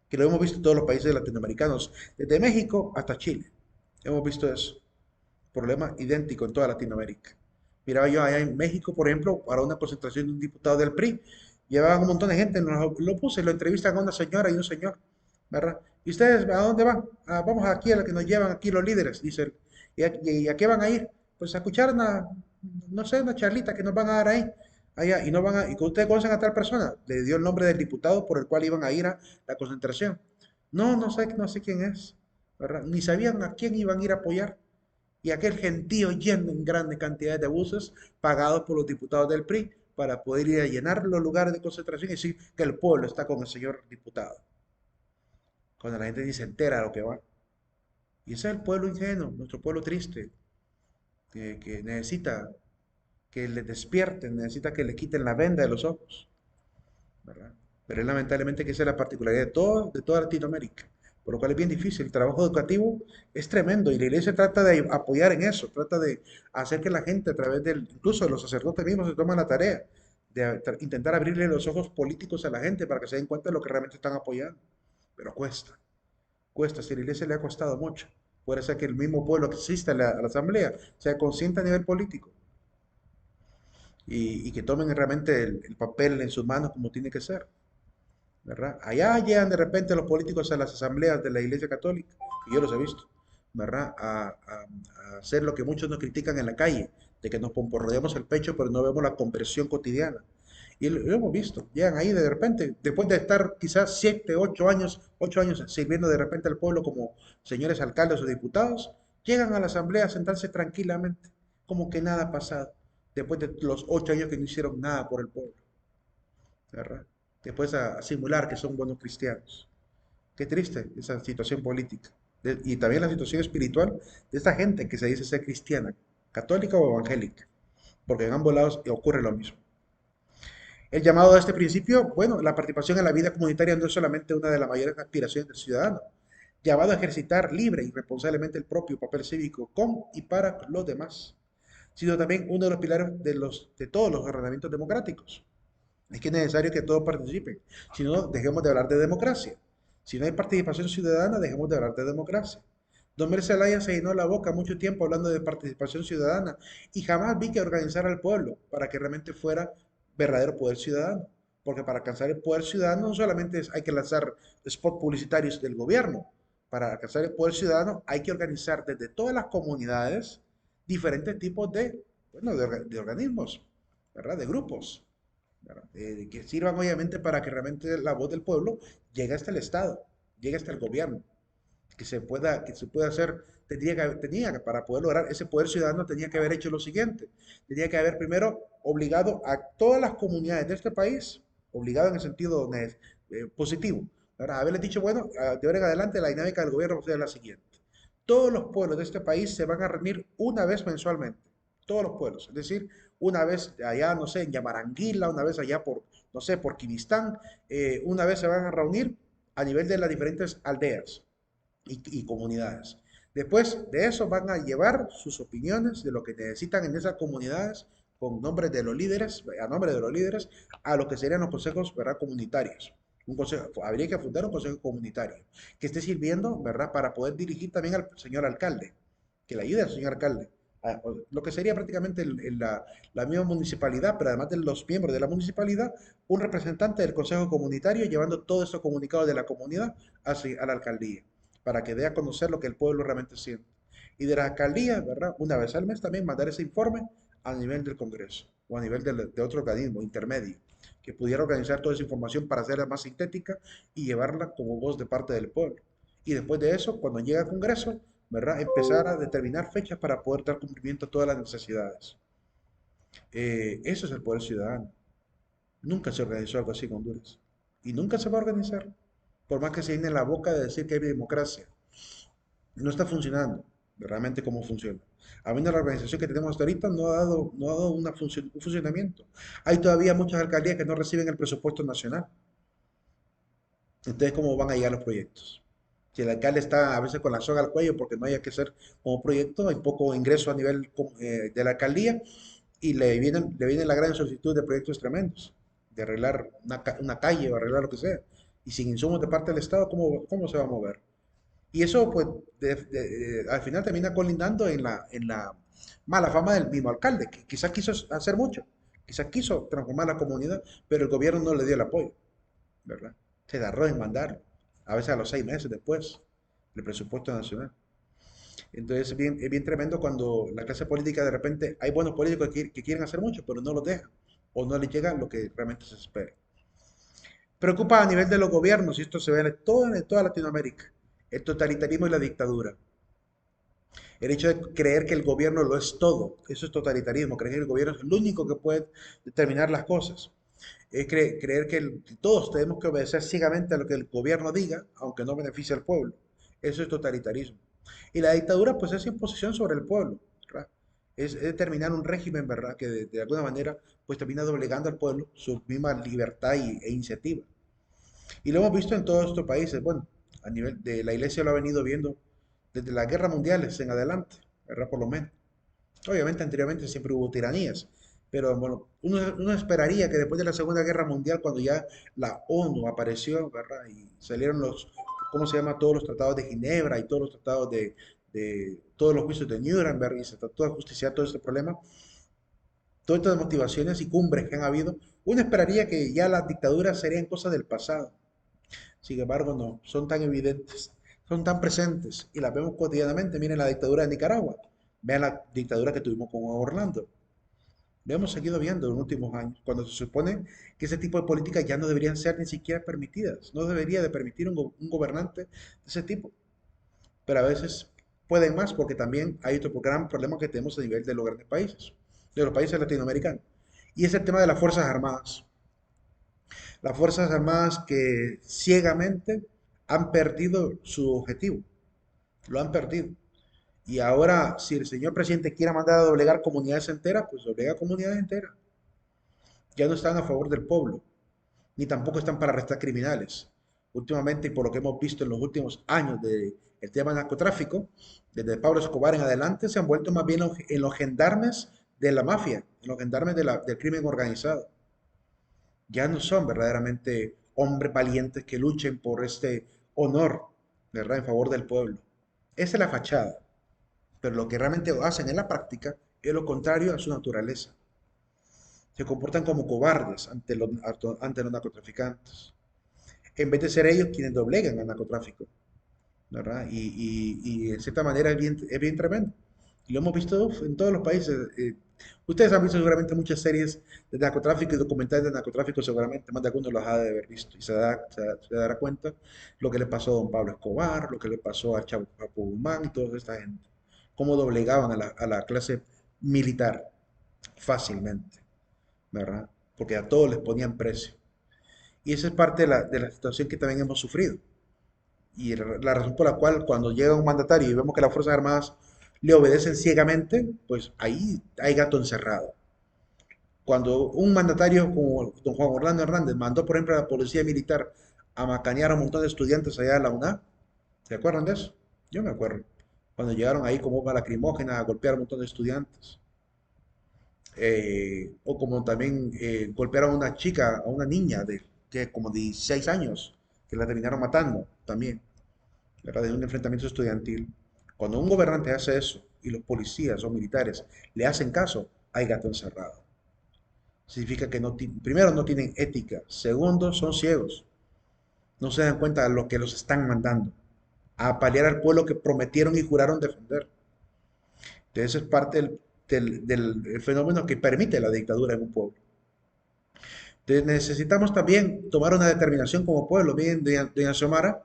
Que lo hemos visto en todos los países latinoamericanos, desde México hasta Chile. Hemos visto eso. Problema idéntico en toda Latinoamérica. Miraba yo allá en México, por ejemplo, para una concentración de un diputado del PRI, llevaban un montón de gente, lo puse, lo entrevistan a una señora y un señor, ¿verdad? ¿Y ustedes a dónde van? "Ah, vamos aquí a la que nos llevan aquí los líderes", dice él. ¿Y a qué van a ir? Pues a escuchar no sé, una charlita que nos van a dar ahí, allá, y no van a, y que ustedes conocen a tal persona, le dio el nombre del diputado por el cual iban a ir a la concentración. No, no sé quién es, ¿verdad? Ni sabían a quién iban a ir a apoyar. Y aquel gentío lleno en grandes cantidades de buses pagados por los diputados del PRI para poder ir a llenar los lugares de concentración y decir que el pueblo está con el señor diputado. Cuando la gente ni se entera de lo que va. Y ese es el pueblo ingenuo, nuestro pueblo triste, que necesita que le despierten, necesita que le quiten la venda de los ojos, ¿verdad? Pero es lamentablemente que esa es la particularidad de toda Latinoamérica, por lo cual es bien difícil. El trabajo educativo es tremendo y la iglesia trata de apoyar en eso, trata de hacer que la gente a través del, incluso de los sacerdotes mismos se toman la tarea de intentar abrirle los ojos políticos a la gente para que se den cuenta de lo que realmente están apoyando. Pero cuesta, si a la iglesia le ha costado mucho. Puede ser que el mismo pueblo que existe a la asamblea sea consciente a nivel político y que tomen realmente el papel en sus manos como tiene que ser. ¿Verdad? Allá llegan de repente los políticos a las asambleas de la Iglesia Católica, y yo los he visto, ¿verdad? A hacer lo que muchos nos critican en la calle, de que nos pomporreamos el pecho, pero no vemos la conversión cotidiana. Y lo hemos visto, llegan ahí de repente, después de estar quizás 8 años sirviendo de repente al pueblo como señores alcaldes o diputados, llegan a la asamblea a sentarse tranquilamente, como que nada ha pasado, después de los 8 años que no hicieron nada por el pueblo. ¿Verdad? Después a simular que son buenos cristianos. Qué triste esa situación política. Y también la situación espiritual de esta gente que se dice ser cristiana, católica o evangélica, porque en ambos lados ocurre lo mismo. El llamado a este principio, bueno, la participación en la vida comunitaria no es solamente una de las mayores aspiraciones del ciudadano, llamado a ejercitar libre y responsablemente el propio papel cívico con y para los demás, sino también uno de los pilares de todos los ordenamientos democráticos. Es que es necesario que todos participen. Si no, dejemos de hablar de democracia. Si no hay participación ciudadana, dejemos de hablar de democracia. Don Mercelaya se llenó la boca mucho tiempo hablando de participación ciudadana y jamás vi que organizara al pueblo para que realmente fuera verdadero poder ciudadano. Porque para alcanzar el poder ciudadano no solamente hay que lanzar spots publicitarios del gobierno. Para alcanzar el poder ciudadano hay que organizar desde todas las comunidades diferentes tipos bueno, de organismos, ¿verdad? De grupos, ¿verdad? Que sirvan obviamente para que realmente la voz del pueblo llegue hasta el Estado, llegue hasta el gobierno, que se pueda hacer, para poder lograr ese poder ciudadano, tenía que haber hecho lo siguiente, tenía que haber primero obligado a todas las comunidades de este país, obligado en el sentido positivo, ¿verdad? Haberles dicho, bueno, de ahora en adelante la dinámica del gobierno va a ser la siguiente. Todos los pueblos de este país se van a reunir una vez mensualmente, todos los pueblos, es decir, una vez allá, no sé, en Yamaranguila, una vez allá por, no sé, por Quimistán, una vez se van a reunir a nivel de las diferentes aldeas y comunidades. Después de eso van a llevar sus opiniones de lo que necesitan en esas comunidades con nombres de los líderes, a nombre de los líderes, a lo que serían los consejos, ¿verdad? Comunitarios. Habría que fundar un consejo comunitario que esté sirviendo, ¿verdad? Para poder dirigir también al señor alcalde, que le ayude al señor alcalde. Lo que sería prácticamente la misma municipalidad, pero además de los miembros de la municipalidad, un representante del consejo comunitario llevando todos estos comunicados de la comunidad a la alcaldía para que dé a conocer lo que el pueblo realmente siente. Y de la alcaldía, ¿verdad? Una vez al mes también mandar ese informe a nivel del Congreso o a nivel de otro organismo intermedio que pudiera organizar toda esa información para hacerla más sintética y llevarla como voz de parte del pueblo. Y después de eso, cuando llegue al Congreso, ¿verdad? Empezar a determinar fechas para poder dar cumplimiento a todas las necesidades. Eso es el poder ciudadano. Nunca se organizó algo así en Honduras. Y nunca se va a organizar. Por más que se llene la boca de decir que hay democracia. No está funcionando realmente cómo funciona. A mí la organización que tenemos hasta ahorita no ha dado un funcionamiento. Hay todavía muchas alcaldías que no reciben el presupuesto nacional. Entonces, ¿cómo van a llegar los proyectos? Si el alcalde está a veces con la soga al cuello porque no haya que hacer como proyecto, hay poco ingreso a nivel de la alcaldía y le viene la gran solicitud de proyectos tremendos, de arreglar una calle o arreglar lo que sea. Y sin insumos de parte del Estado, ¿cómo se va a mover? Y eso, pues, al final termina colindando en la mala fama del mismo alcalde, que quizás quiso hacer mucho, quizás quiso transformar la comunidad, pero el gobierno no le dio el apoyo, ¿verdad? Se tardó en mandar, a veces a los 6 meses después del presupuesto nacional. Entonces es bien tremendo cuando la clase política de repente, hay buenos políticos que quieren hacer mucho, pero no lo dejan, o no les llega lo que realmente se espera. Preocupa a nivel de los gobiernos, y esto se ve en toda Latinoamérica, el totalitarismo y la dictadura. El hecho de creer que el gobierno lo es todo, eso es totalitarismo, creer que el gobierno es el único que puede determinar las cosas. Es creer que todos tenemos que obedecer ciegamente a lo que el gobierno diga, aunque no beneficie al pueblo. Eso es totalitarismo. Y la dictadura, pues, es imposición sobre el pueblo, ¿verdad? Es determinar un régimen, ¿verdad? Que de alguna manera, pues, termina doblegando al pueblo su misma libertad e iniciativa. Y lo hemos visto en todos estos países. Bueno, a nivel de la iglesia lo ha venido viendo desde las guerras mundiales en adelante, ¿verdad? Por lo menos. Obviamente anteriormente siempre hubo tiranías, pero bueno, uno esperaría que después de la Segunda Guerra Mundial, cuando ya la ONU apareció, ¿verdad? Y salieron ¿cómo se llama? Todos los tratados de Ginebra y todos los tratados de todos los juicios de Nuremberg y se trató de justiciar todo este problema, todas estas motivaciones y cumbres que han habido, uno esperaría que ya las dictaduras serían cosas del pasado. Sin embargo, no, son tan evidentes, son tan presentes y las vemos cotidianamente. Miren la dictadura de Nicaragua, vean la dictadura que tuvimos con Orlando. Lo hemos seguido viendo en los últimos años, cuando se supone que ese tipo de políticas ya no deberían ser ni siquiera permitidas. No debería de permitir un gobernante de ese tipo. Pero a veces pueden más porque también hay otro gran problema que tenemos a nivel de los grandes países, de los países latinoamericanos. Y es el tema de las Fuerzas Armadas. Las Fuerzas Armadas que ciegamente han perdido su objetivo, lo han perdido. Y ahora, si el señor presidente quiere mandar a doblegar comunidades enteras, pues doblega comunidades enteras. Ya no están a favor del pueblo, ni tampoco están para arrestar criminales. Últimamente, y por lo que hemos visto en los últimos años del tema del narcotráfico, desde Pablo Escobar en adelante, se han vuelto más bien en los gendarmes de la mafia, en los gendarmes del crimen organizado. Ya no son verdaderamente hombres valientes que luchen por este honor, ¿verdad? En favor del pueblo. Esa es la fachada, pero lo que realmente hacen en la práctica es lo contrario a su naturaleza. Se comportan como cobardes ante los narcotraficantes, en vez de ser ellos quienes doblegan al narcotráfico, ¿verdad? Y en cierta manera es bien tremendo. Y lo hemos visto en todos los países. Ustedes han visto seguramente muchas series de narcotráfico y documentales de narcotráfico, seguramente más de alguno los ha de haber visto. Y se dará cuenta lo que le pasó a don Pablo Escobar, lo que le pasó a Chapo Guzmán y toda esta gente. Cómo doblegaban a la clase militar fácilmente, ¿verdad? Porque a todos les ponían precio. Y esa es parte de la situación que también hemos sufrido. Y la razón por la cual cuando llega un mandatario y vemos que las Fuerzas Armadas le obedecen ciegamente, pues ahí hay gato encerrado. Cuando un mandatario como don Juan Orlando Hernández mandó, por ejemplo, a la policía militar a macanear a un montón de estudiantes allá de la UNA, ¿se acuerdan de eso? Yo me acuerdo. cuando llegaron ahí con bombas lacrimógenas a golpear a un montón de estudiantes. O como también golpearon a una chica, a una niña de que como 16 años, que la terminaron matando también, ¿verdad? De un enfrentamiento estudiantil. Cuando un gobernante hace eso y los policías o militares le hacen caso, hay gato encerrado. Significa que no, primero no tienen ética, segundo son ciegos, no se dan cuenta de lo que los están mandando, a paliar al pueblo que prometieron y juraron defender. Entonces eso es parte del fenómeno que permite la dictadura en un pueblo. Entonces necesitamos también tomar una determinación como pueblo. Miren, doña Xiomara,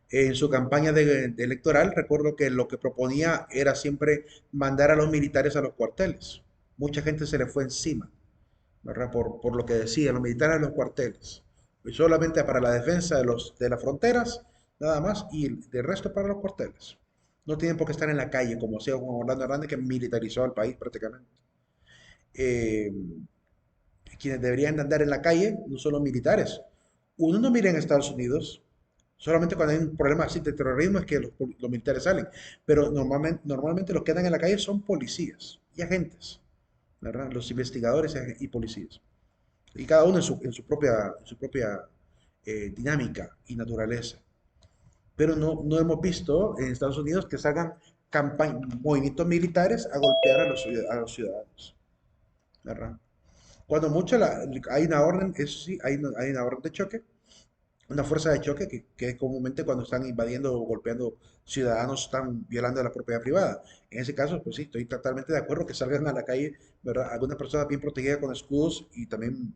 en su campaña electoral, recuerdo que lo que proponía era siempre mandar a los militares a los cuarteles. Mucha gente se le fue encima, ¿verdad? Por lo que decía, los militares a los cuarteles. Y solamente para la defensa de las fronteras, nada más, y el resto para los cuarteles. No tienen por qué estar en la calle, como hacía Juan Orlando Hernández, que militarizó al país prácticamente. Eh, Quienes deberían andar en la calle no son los militares. Uno no mira en Estados Unidos, solamente cuando hay un problema así de terrorismo es que los militares salen, pero normalmente los que andan en la calle son policías y agentes, ¿verdad? Los investigadores y policías. Y cada uno en su propia dinámica y naturaleza. Pero no hemos visto en Estados Unidos que salgan movimientos militares a golpear a los ciudadanos, ¿verdad? Cuando mucho hay una orden, eso sí, hay una orden de choque, una fuerza de choque que comúnmente cuando están invadiendo o golpeando ciudadanos están violando la propiedad privada. En ese caso, pues sí, estoy totalmente de acuerdo que salgan a la calle, ¿verdad? Algunas personas bien protegidas con escudos y también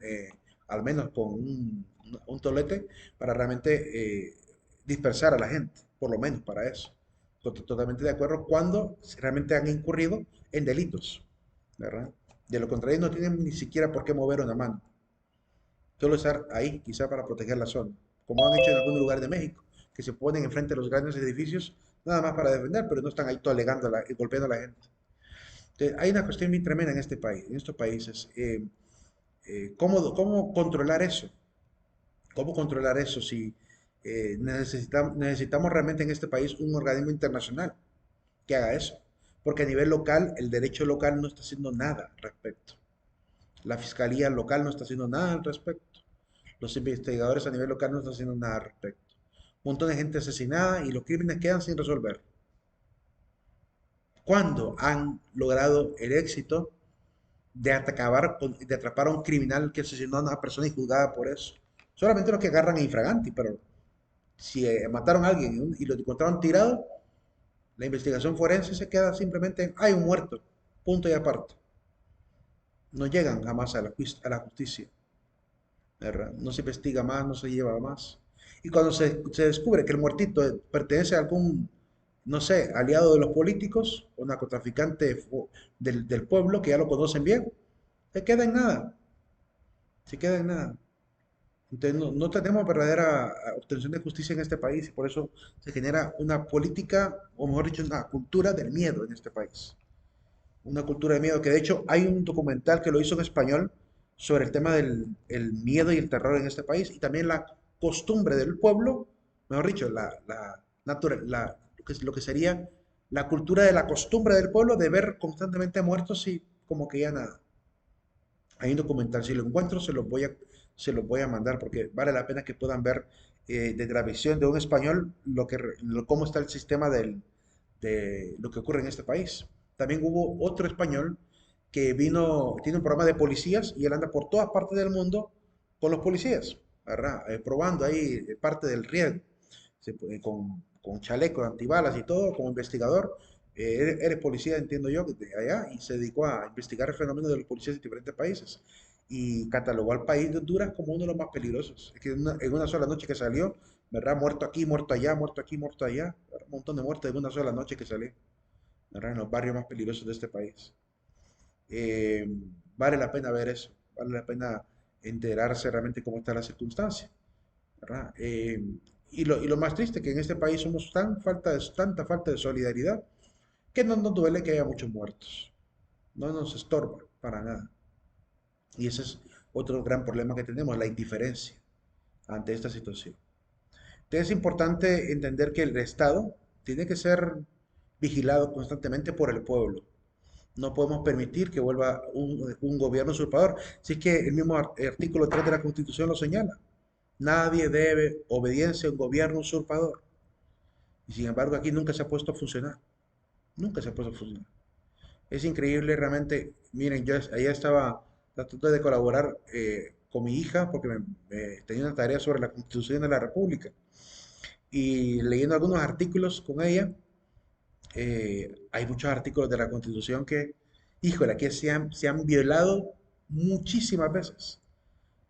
al menos con un tolete para realmente dispersar a la gente, por lo menos para eso. Totalmente de acuerdo cuando realmente han incurrido en delitos, ¿verdad? De lo contrario, no tienen ni siquiera por qué mover una mano. Solo estar ahí, quizá para proteger la zona, como han hecho en algunos lugares de México, que se ponen enfrente de los grandes edificios nada más para defender, pero no están ahí tolegando y golpeando a la gente. Entonces, hay una cuestión muy tremenda en este país, en estos países. ¿Cómo controlar eso? ¿Cómo controlar eso si necesitamos realmente en este país un organismo internacional que haga eso? Porque a nivel local, el derecho local no está haciendo nada al respecto. La fiscalía local no está haciendo nada al respecto. Los investigadores a nivel local no están haciendo nada al respecto. Un montón de gente asesinada y los crímenes quedan sin resolver. ¿Cuándo han logrado el éxito de atrapar a un criminal que asesinó a una persona y juzgada por eso? Solamente los que agarran infraganti, pero si mataron a alguien y lo encontraron tirado, la investigación forense se queda simplemente en, hay un muerto, punto y aparte. No llegan jamás a la justicia, ¿verdad? No se investiga más, no se lleva más. Y cuando se descubre que el muertito pertenece a algún, no sé, aliado de los políticos o narcotraficante del pueblo, que ya lo conocen bien, se queda en nada, se queda en nada. Entonces no tenemos verdadera obtención de justicia en este país y por eso se genera una política, o mejor dicho, una cultura del miedo en este país. Una cultura de miedo, que de hecho hay un documental que lo hizo en español sobre el tema del el miedo y el terror en este país y también la costumbre del pueblo, mejor dicho, lo que sería la cultura de la costumbre del pueblo de ver constantemente muertos y como que ya nada. Hay un documental, si lo encuentro se los voy a mandar porque vale la pena que puedan ver desde la visión de un español cómo está el sistema de lo que ocurre en este país. También hubo otro español que tiene un programa de policías y él anda por todas partes del mundo con los policías, ¿verdad? Probando ahí parte del riesgo, con chalecos antibalas y todo, como investigador. Eres policía, entiendo yo, de allá, y se dedicó a investigar el fenómeno de los policías de diferentes países. Y catalogó al país de Honduras como uno de los más peligrosos. Es que en una sola noche que salió, ¿verdad? Muerto aquí, muerto allá, muerto aquí, muerto allá. ¿Verdad? Un montón de muertes en una sola noche que salió, ¿verdad? En los barrios más peligrosos de este país. Eh, vale la pena ver eso, vale la pena enterarse realmente cómo está la circunstancia, ¿verdad? Y lo más triste que en este país somos tanta falta de solidaridad que no nos duele que haya muchos muertos. No nos estorba para nada. Y ese es otro gran problema que tenemos, la indiferencia ante esta situación. Entonces es importante entender que el Estado tiene que ser vigilado constantemente por el pueblo. No podemos permitir que vuelva un gobierno usurpador. Si es que el mismo artículo 3 de la Constitución lo señala. Nadie debe obediencia a un gobierno usurpador. Y sin embargo aquí nunca se ha puesto a funcionar. Nunca se ha puesto a funcionar. Es increíble realmente. Miren, yo allá estaba tratando de colaborar con mi hija porque tenía una tarea sobre la Constitución de la República. Y leyendo algunos artículos con ella, hay muchos artículos de la Constitución que, híjole, aquí se han violado muchísimas veces,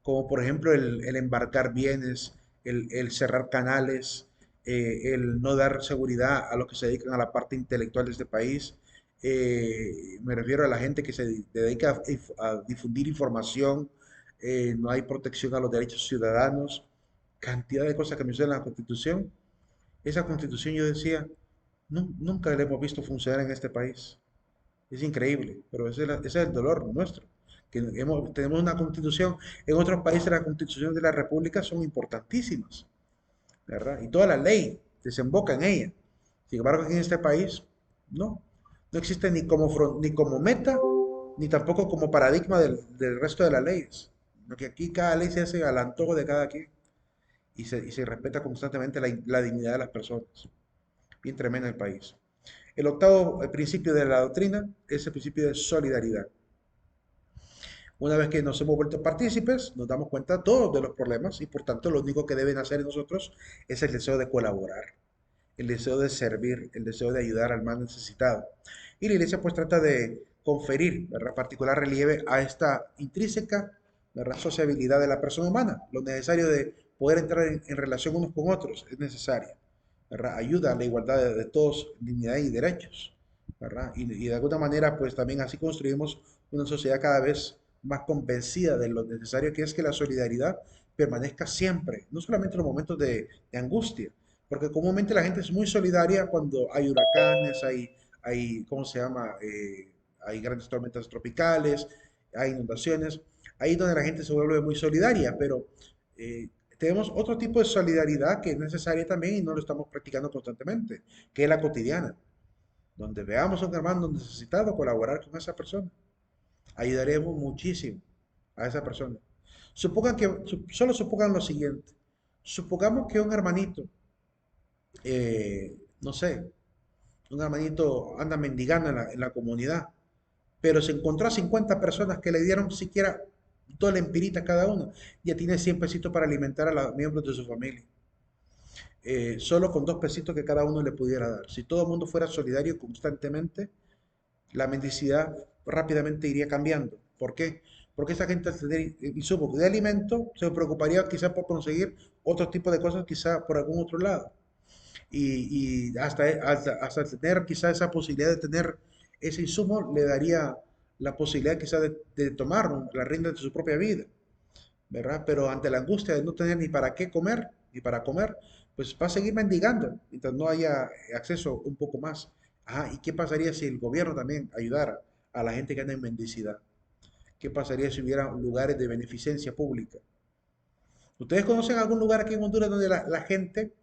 como por ejemplo el embarcar bienes, el cerrar canales, el no dar seguridad a los que se dedican a la parte intelectual de este país. Me refiero a la gente que se dedica a difundir información, no hay protección a los derechos ciudadanos, cantidad de cosas que mencionan la Constitución. Esa Constitución yo decía, nunca la hemos visto funcionar en este país. Es increíble, pero ese es el dolor nuestro, que tenemos una constitución. En otros países las constituciones de la república son importantísimas, ¿verdad? Y toda la ley desemboca en ella. Sin embargo, aquí en este país, no, no existe ni como meta, ni tampoco como paradigma del resto de las leyes. Porque aquí cada ley se hace al antojo de cada quien y se respeta constantemente la dignidad de las personas. Bien tremendo el país. El octavo principio de la doctrina es el principio de solidaridad. Una vez que nos hemos vuelto partícipes, nos damos cuenta todos de los problemas y por tanto lo único que deben hacer en nosotros es el deseo de colaborar, el deseo de servir, el deseo de ayudar al más necesitado. Y la iglesia pues trata de conferir, ¿verdad?, particular relieve a esta intrínseca, ¿verdad?, sociabilidad de la persona humana. Lo necesario de poder entrar en relación unos con otros es necesario, ¿verdad? Ayuda a la igualdad de todos, dignidad y derechos, ¿verdad? Y de alguna manera pues también así construimos una sociedad cada vez más convencida de lo necesario que es que la solidaridad permanezca siempre, no solamente en los momentos de angustia, porque comúnmente la gente es muy solidaria cuando hay huracanes, ¿cómo se llama? Hay grandes tormentas tropicales, hay inundaciones. Ahí es donde la gente se vuelve muy solidaria, pero eh, tenemos otro tipo de solidaridad que es necesaria también y no lo estamos practicando constantemente, que es la cotidiana, donde veamos a un hermano necesitado, colaborar con esa persona. Ayudaremos muchísimo a esa persona. Solo supongan lo siguiente. Supongamos que un hermanito, no sé, un hermanito anda mendigando en la comunidad, pero se encontró a 50 personas que le dieron siquiera 2 lempiritas cada uno. Ya tiene 100 pesitos para alimentar a los miembros de su familia. Solo con 2 pesitos que cada uno le pudiera dar. Si todo el mundo fuera solidario constantemente, la mendicidad rápidamente iría cambiando. ¿Por qué? Porque esa gente al tener insumos de alimento se preocuparía quizá por conseguir otro tipo de cosas quizá por algún otro lado. Y hasta tener quizá esa posibilidad de tener ese insumo le daría la posibilidad quizá de tomar, ¿no?, la rienda de su propia vida, ¿verdad? Pero ante la angustia de no tener ni para qué comer, ni para comer, pues va a seguir mendigando mientras no haya acceso un poco más. Ajá, ¿y qué pasaría si el gobierno también ayudara a la gente que anda en mendicidad? ¿Qué pasaría si hubiera lugares de beneficencia pública? ¿Ustedes conocen algún lugar aquí en Honduras donde la gente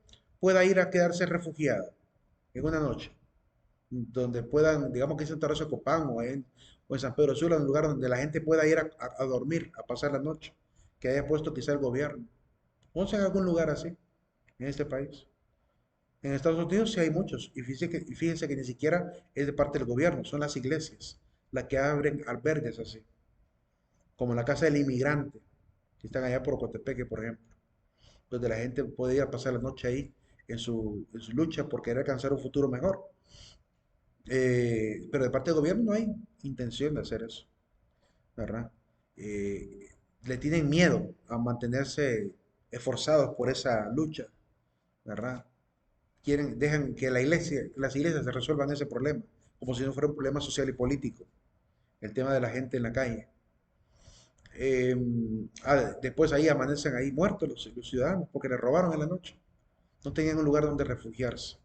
pueda ir a quedarse refugiada en una noche? Donde puedan, digamos que es en Santa Rosa de Copán o en San Pedro Sula, un lugar donde la gente pueda ir a dormir, a pasar la noche, que haya puesto quizá el gobierno. ¿Conocen algún lugar así en este país? En Estados Unidos sí hay muchos, y fíjense que ni siquiera es de parte del gobierno, son las iglesias las que abren albergues así, como la Casa del Inmigrante, que están allá por Ocotepeque, por ejemplo, donde la gente puede ir a pasar la noche ahí en su lucha por querer alcanzar un futuro mejor. Pero de parte del gobierno no hay intención de hacer eso, ¿verdad? Eh, Le tienen miedo a mantenerse esforzados por esa lucha, ¿verdad? Dejan que las iglesias se resuelvan ese problema, como si no fuera un problema social y político, el tema de la gente en la calle. Eh, Después ahí amanecen ahí muertos los ciudadanos porque les robaron en la noche. No tenían un lugar donde refugiarse.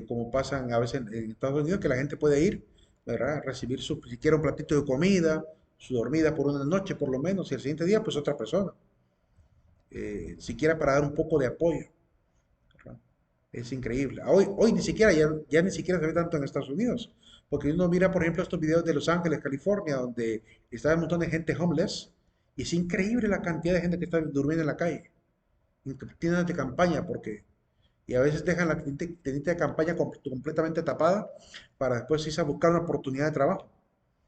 Como pasan a veces en Estados Unidos, que la gente puede ir, ¿verdad? Recibir siquiera un platito de comida, su dormida por una noche por lo menos, y el siguiente día pues otra persona, siquiera para dar un poco de apoyo, ¿verdad? Es increíble. Hoy ni siquiera, ya ni siquiera se ve tanto en Estados Unidos. Porque uno mira, por ejemplo, estos videos de Los Ángeles, California, donde está un montón de gente homeless. Y es increíble la cantidad de gente que está durmiendo en la calle. Tiendas de campaña, porque. Y a veces dejan la tiendita de campaña completamente tapada para después irse a buscar una oportunidad de trabajo.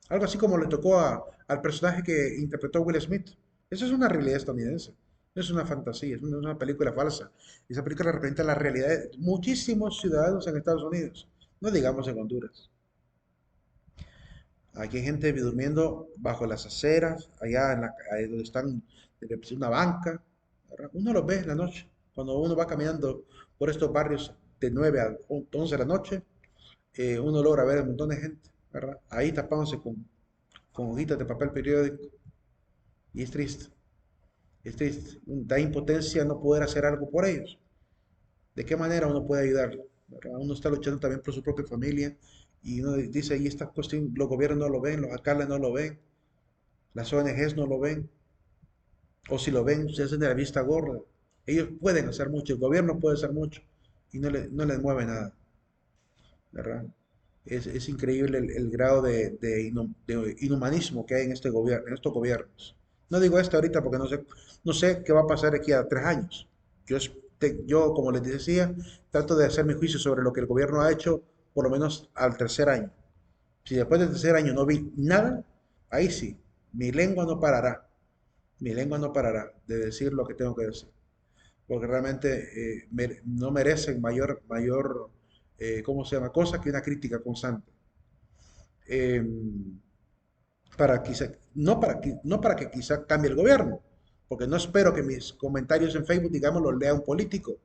Algo así como le tocó al personaje que interpretó Will Smith. Eso es una realidad estadounidense. No es una fantasía, es una película falsa. Esa película representa la realidad de muchísimos ciudadanos en Estados Unidos. No digamos en Honduras. Aquí hay gente durmiendo bajo las aceras, allá ahí donde están, una banca. ¿Verdad? Uno los ve en la noche. Cuando uno va caminando por estos barrios de 9 a 11 de la noche, uno logra ver un montón de gente, ¿verdad? Ahí tapándose con hojitas de papel periódico. Y es triste, es triste. Da impotencia no poder hacer algo por ellos. ¿De qué manera uno puede ayudarlo? ¿Verdad? Uno está luchando también por su propia familia y uno dice, y esta cuestión, los gobiernos no lo ven, los alcaldes no lo ven, las ONGs no lo ven, o si lo ven, se hacen de la vista gorda. Ellos pueden hacer mucho, el gobierno puede hacer mucho y no les mueve nada, ¿verdad? Es increíble el grado de inhumanismo que hay en este gobierno, en estos gobiernos. No digo esto ahorita porque no sé qué va a pasar aquí a 3 años. Yo, como les decía, trato de hacer mi juicio sobre lo que el gobierno ha hecho por lo menos al tercer año. Si después del tercer año no vi nada, ahí sí, mi lengua no parará. Mi lengua no parará de decir lo que tengo que decir. Porque realmente no merecen mayor, ¿cómo se llama? Cosa que una crítica constante. Eh, para quizá, no para que quizá cambie el gobierno, porque no espero que mis comentarios en Facebook, digamos, los lea un político,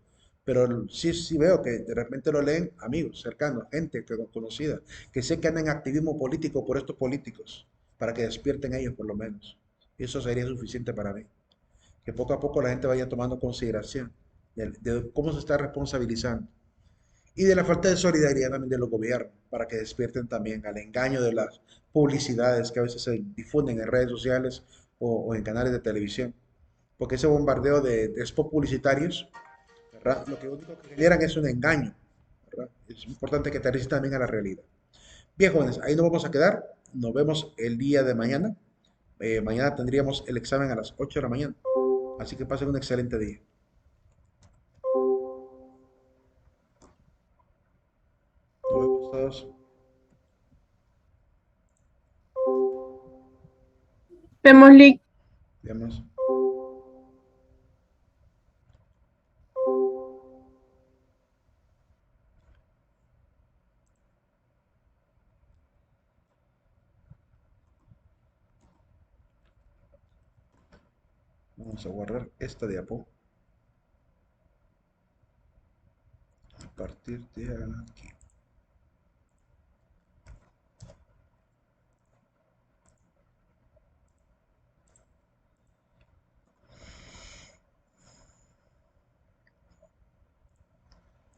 pero sí veo que de repente lo leen amigos, cercanos, gente conocida, que sé que andan en activismo político por estos políticos, para que despierten ellos por lo menos. Y eso sería suficiente para mí. Que poco a poco la gente vaya tomando consideración de cómo se está responsabilizando y de la falta de solidaridad también de los gobiernos, para que despierten también al engaño de las publicidades que a veces se difunden en redes sociales o en canales de televisión. Porque ese bombardeo de spots publicitarios, ¿verdad? Lo que único que generan es un engaño, ¿verdad? Es importante que aterrice también a la realidad. Bien, jóvenes, ahí nos vamos a quedar. Nos vemos el día de mañana. Mañana tendríamos el examen a las 8 de la mañana. Así que pasen un excelente día. Nos vemos todos. Démosle. Vemos. Vamos a guardar esta diapo a partir de aquí.